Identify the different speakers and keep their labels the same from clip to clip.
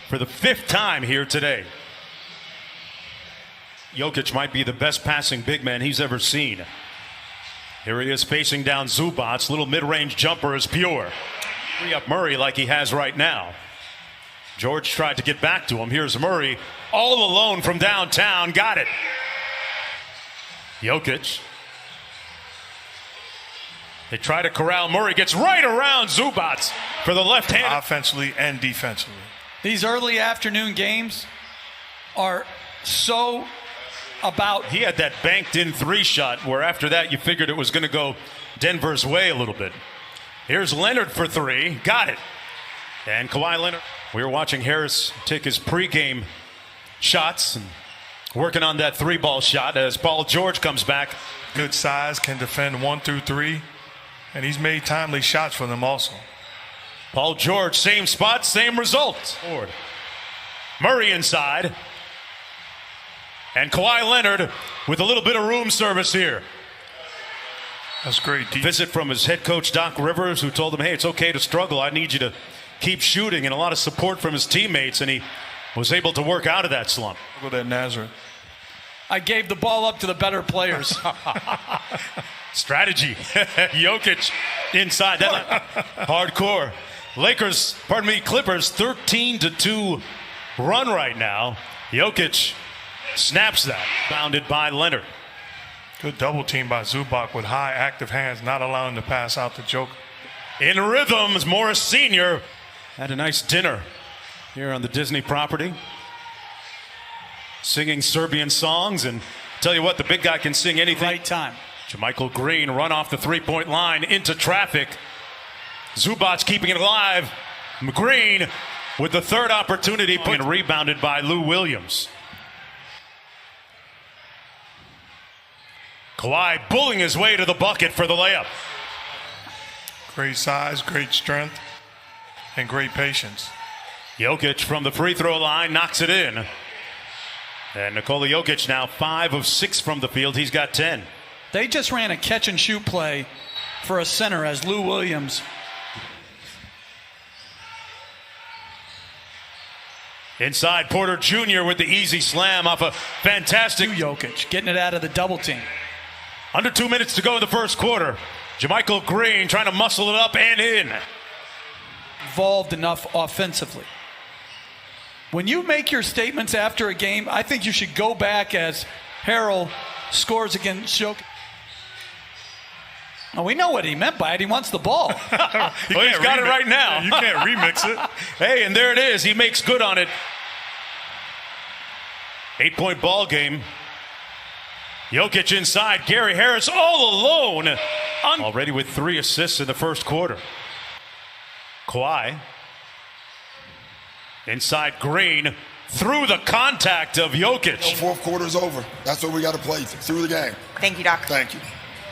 Speaker 1: for the 5th time here today. Jokic might be the best passing big man he's ever seen. Here he is facing down Zubac. Little mid-range jumper is pure. Free up Murray like he has right now. George tried to get back to him. Here's Murray all alone from downtown. Got it. Jokic. They try to corral Murray. Gets right around Zubac for the left hand.
Speaker 2: Offensively and defensively.
Speaker 3: These early afternoon games are so about.
Speaker 1: He had that banked in 3-shot where after that you figured it was going to go Denver's way a little bit. Here's Leonard for 3. Got it. And Kawhi Leonard. We were watching Harris take his pregame shots and working on that 3-ball shot as Paul George comes back.
Speaker 2: Good size, can defend 1 through 3. And he's made timely shots for them also.
Speaker 1: Paul George, same spot, same result. Murray inside. And Kawhi Leonard with a little bit of room service here.
Speaker 2: That's great.
Speaker 1: Visit from his head coach, Doc Rivers, who told him, hey, it's okay to struggle. I need you to keep shooting. And a lot of support from his teammates. And he was able to work out of that slump.
Speaker 2: Look at that Nazareth.
Speaker 3: I gave the ball up to the better players.
Speaker 1: Strategy. Jokic inside. That hardcore. Clippers 13-2 run right now. Jokic snaps that. Bounded by Leonard.
Speaker 2: Good double team by Zubac with high active hands, not allowing the pass out to Joker.
Speaker 1: In rhythms, Morris Sr. had a nice dinner here on the Disney property. Singing Serbian songs, and tell you what, the big guy can sing anything.
Speaker 3: Right time.
Speaker 1: JaMychal Green run off the 3-point line into traffic. Zubac keeping it alive. Green with the third opportunity, and rebounded by Lou Williams. Kawhi bullying his way to the bucket for the layup.
Speaker 2: Great size, great strength, and great patience.
Speaker 1: Jokic from the free throw line knocks it in. And Nikola Jokic now 5 of 6 from the field. He's got 10.
Speaker 3: They just ran a catch and shoot play for a center as Lou Williams.
Speaker 1: Inside, Porter Jr. with the easy slam off a fantastic
Speaker 3: Jokic getting it out of the double team.
Speaker 1: Under 2 minutes to go in the first quarter. JaMychal Green trying to muscle it up and in.
Speaker 3: Involved enough offensively. When you make your statements after a game, I think you should go back as Harrell scores against Jokic. Now, we know what he meant by it. He wants the ball.
Speaker 1: Well, he's got it right now.
Speaker 2: You can't remix it.
Speaker 1: Hey, and there it is. He makes good on it. 8-point ball game. Jokic inside. Gary Harris all alone. Already with 3 assists in the first quarter. Kawhi. Inside Green. Through the contact of Jokic.
Speaker 4: Fourth quarter's over. That's what we got to play through the game.
Speaker 5: Thank you, Doc.
Speaker 4: Thank you.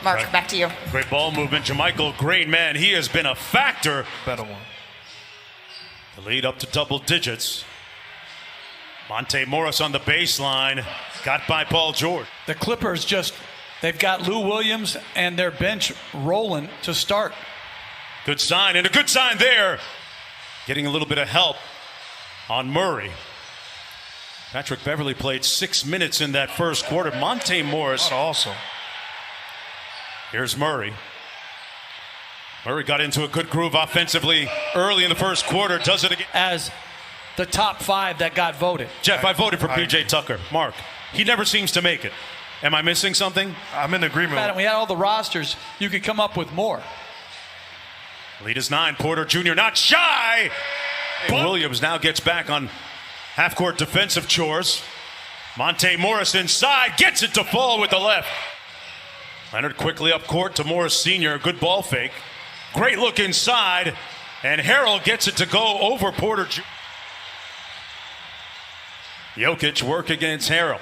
Speaker 5: Mark, back to you.
Speaker 1: Great ball movement. JaMychal Green, man, he has been a factor.
Speaker 2: Better one.
Speaker 1: The lead up to double digits. Monte Morris on the baseline. Got by Paul George.
Speaker 3: The Clippers they've got Lou Williams and their bench rolling to start.
Speaker 1: Good sign, and a good sign there. Getting a little bit of help on Murray. Patrick Beverley played 6 minutes in that first quarter. Monte Morris
Speaker 2: also.
Speaker 1: Here's Murray. Murray got into a good groove offensively early in the first quarter. Does it again.
Speaker 3: As the top 5 that got voted.
Speaker 1: Jeff, I voted for PJ Tucker. Mark, he never seems to make it. Am I missing something?
Speaker 2: I'm in agreement.
Speaker 3: We had all the rosters. You could come up with more.
Speaker 1: Lead is 9. Porter Jr. not shy. Williams now gets back on half-court defensive chores. Monte Morris inside. Gets it to fall with the left. Leonard quickly up court to Morris Sr. Good ball fake. Great look inside. And Harrell gets it to go over Porter Jr. Jokic work against Harrell.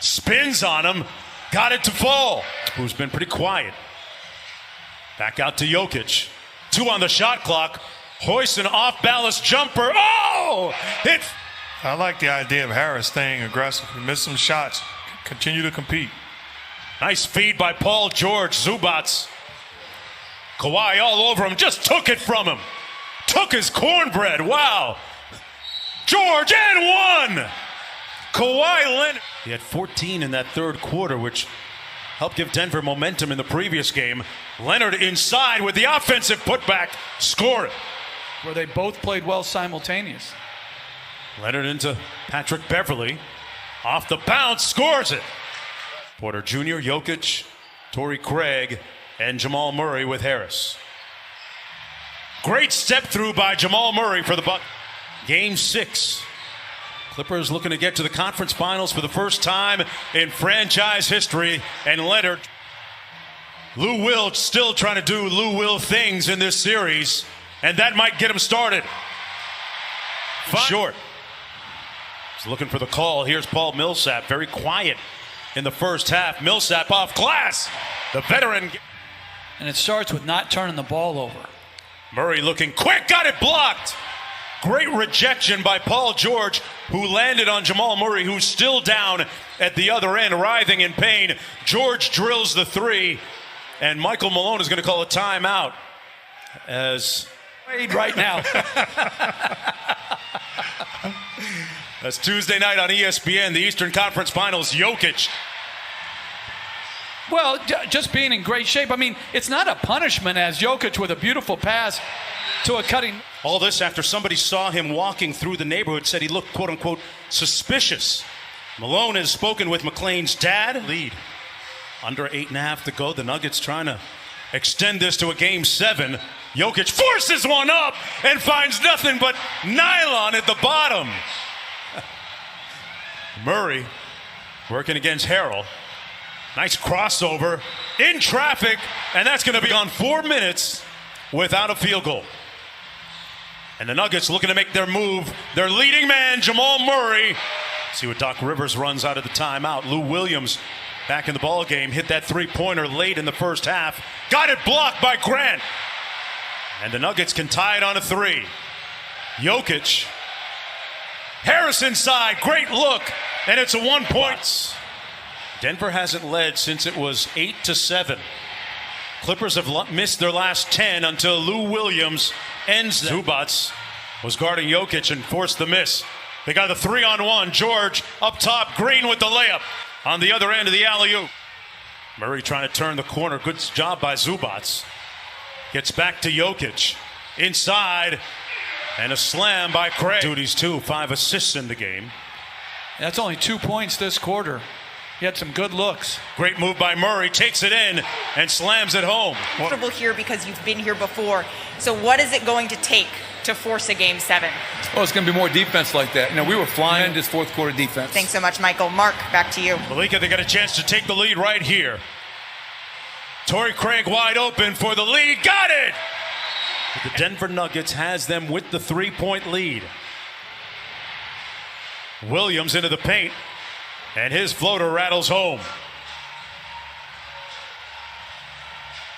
Speaker 1: Spins on him. Got it to fall. Who's been pretty quiet. Back out to Jokic. 2 on the shot clock. Hoists an off-balance jumper. Oh!
Speaker 2: I like the idea of Harris staying aggressive. He missed some shots. Continue to compete.
Speaker 1: Nice feed by Paul George. Zubac. Kawhi all over him. Just took it from him. Took his cornbread. Wow. George and one. Kawhi Leonard. He had 14 in that third quarter, which helped give Denver momentum in the previous game. Leonard inside with the offensive putback. Score it.
Speaker 3: Where they both played well simultaneous.
Speaker 1: Leonard into Patrick Beverly. Off the bounce, scores it. Porter Jr., Jokic, Torrey Craig, and Jamal Murray with Harris. Great step through by Jamal Murray for the Bucks. Game 6. Clippers looking to get to the conference finals for the first time in franchise history. And Leonard. Lou Will still trying to do Lou Will things in this series. And that might get him started. Short. He's looking for the call. Here's Paul Millsap. Very quiet in the first half. Millsap off glass. The veteran.
Speaker 3: And it starts with not turning the ball over.
Speaker 1: Murray looking quick. Got it blocked. Great rejection by Paul George, who landed on Jamal Murray, who's still down at the other end, writhing in pain. George drills the three, and Michael Malone is going to call a timeout as
Speaker 3: Right now.
Speaker 1: That's Tuesday night on ESPN, the Eastern Conference Finals. Jokic.
Speaker 3: Well, just being in great shape. I mean, it's not a punishment as Jokic with a beautiful pass to a cutting.
Speaker 1: All this after somebody saw him walking through the neighborhood, said he looked, quote unquote, suspicious. Malone has spoken with McClain's dad. Lead. Under 8.5 to go. The Nuggets trying to extend this to a game 7. Jokic forces one up and finds nothing but nylon at the bottom. Murray working against Harrell. Nice crossover in traffic, and that's going to be on 4 minutes without a field goal. And the Nuggets looking to make their move. Their leading man, Jamal Murray. See what Doc Rivers runs out of the timeout. Lou Williams back in the ball game. Hit that three-pointer late in the first half. Got it blocked by Grant. And the Nuggets can tie it on a 3. Jokic. Harris inside. Great look. And it's a 1-point. Denver hasn't led since it was 8-7. Clippers have missed their last 10 until Lou Williams ends them. Zubac was guarding Jokic and forced the miss. They got the 3-on-1. George up top. Green with the layup on the other end of the alley-oop. Murray trying to turn the corner. Good job by Zubac. Gets back to Jokic. Inside. And a slam by Craig. Duties too. 5 assists in the game.
Speaker 3: That's only 2 points this quarter. He had some good looks.
Speaker 1: Great move by Murray. Takes it in and slams it home.
Speaker 5: Comfortable here because you've been here before. So what is it going to take to force a game 7?
Speaker 6: Oh, it's going to be more defense like that. You know, we were flying this fourth quarter defense.
Speaker 5: Thanks so much, Michael. Mark, back to you.
Speaker 1: Malika, they got a chance to take the lead right here. Torrey Craig wide open for the lead. Got it! The Denver Nuggets has them with the 3-point lead. Williams into the paint. And his floater rattles home.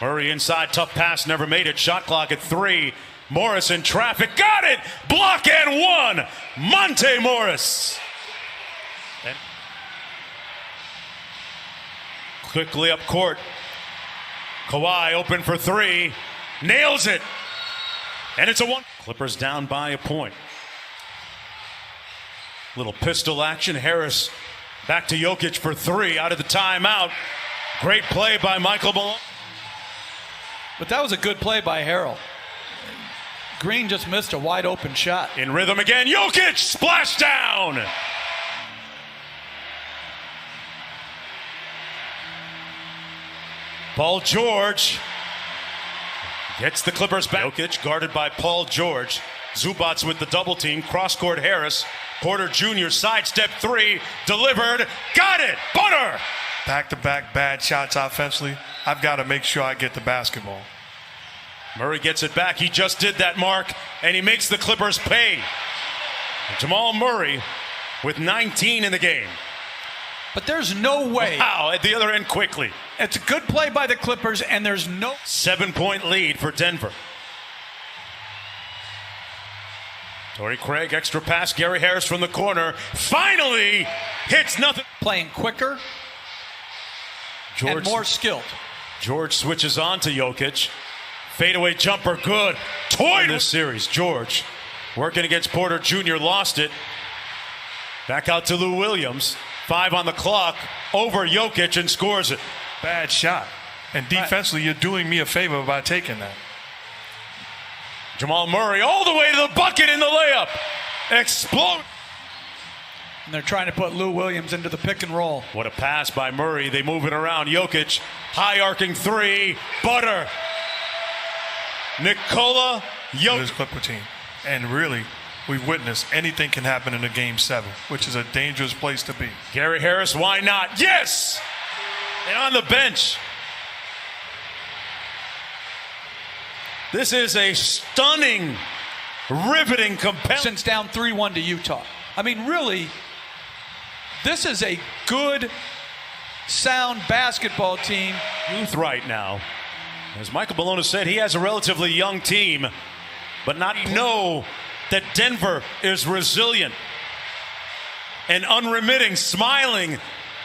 Speaker 1: Murray inside, tough pass, never made it. Shot clock at 3. Morris in traffic, got it! Block and 1! Monte Morris. And quickly up court. Kawhi open for 3. Nails it. And it's a 1. Clippers down by a point. Little pistol action. Harris back to Jokic for 3 out of the timeout. Great play by Michael Malone.
Speaker 3: But that was a good play by Harrell. Green just missed a wide open shot.
Speaker 1: In rhythm again. Jokic splash down. Paul George gets the Clippers back. Jokic guarded by Paul George. Zubac with the double team. Cross-court Harris. Porter Jr. sidestep 3, delivered, got it, butter!
Speaker 2: Back-to-back bad shots offensively. I've got to make sure I get the basketball.
Speaker 1: Murray gets it back. He just did that, Mark, and he makes the Clippers pay. Jamal Murray with 19 in the game.
Speaker 3: But there's no way.
Speaker 1: Wow, at the other end quickly.
Speaker 3: It's a good play by the Clippers, and there's no
Speaker 1: 7-point lead for Denver. Torrey Craig, extra pass. Gary Harris from the corner. Finally hits nothing.
Speaker 3: Playing quicker and more skilled.
Speaker 1: George switches on to Jokic. Fadeaway jumper, good. Toyed in this series. George Working against Porter Jr. lost it. Back out to Lou Williams. 5 on the clock. Over Jokic and scores it.
Speaker 2: Bad shot. And defensively, you're doing me a favor by taking that.
Speaker 1: Jamal Murray all the way to the bucket in the layup. Explode.
Speaker 3: And they're trying to put Lou Williams into the pick and roll.
Speaker 1: What a pass by Murray. They move it around. Jokic, high arcing 3. Butter. Nikola
Speaker 2: This
Speaker 1: Jokic.
Speaker 2: Clipper team. And really, we've witnessed anything can happen in a Game 7, which is a dangerous place to be.
Speaker 1: Gary Harris, why not? Yes! And on the bench. This is a stunning, riveting, compelling.
Speaker 3: Since down 3-1 to Utah. I mean, really, this is a good, sound basketball team.
Speaker 1: Youth right now. As Michael Bologna said, he has a relatively young team, but not know that Denver is resilient and unremitting, smiling,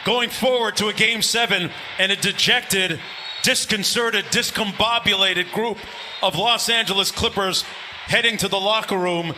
Speaker 1: going forward to a Game 7 and a dejected, disconcerted, discombobulated group of Los Angeles Clippers heading to the locker room.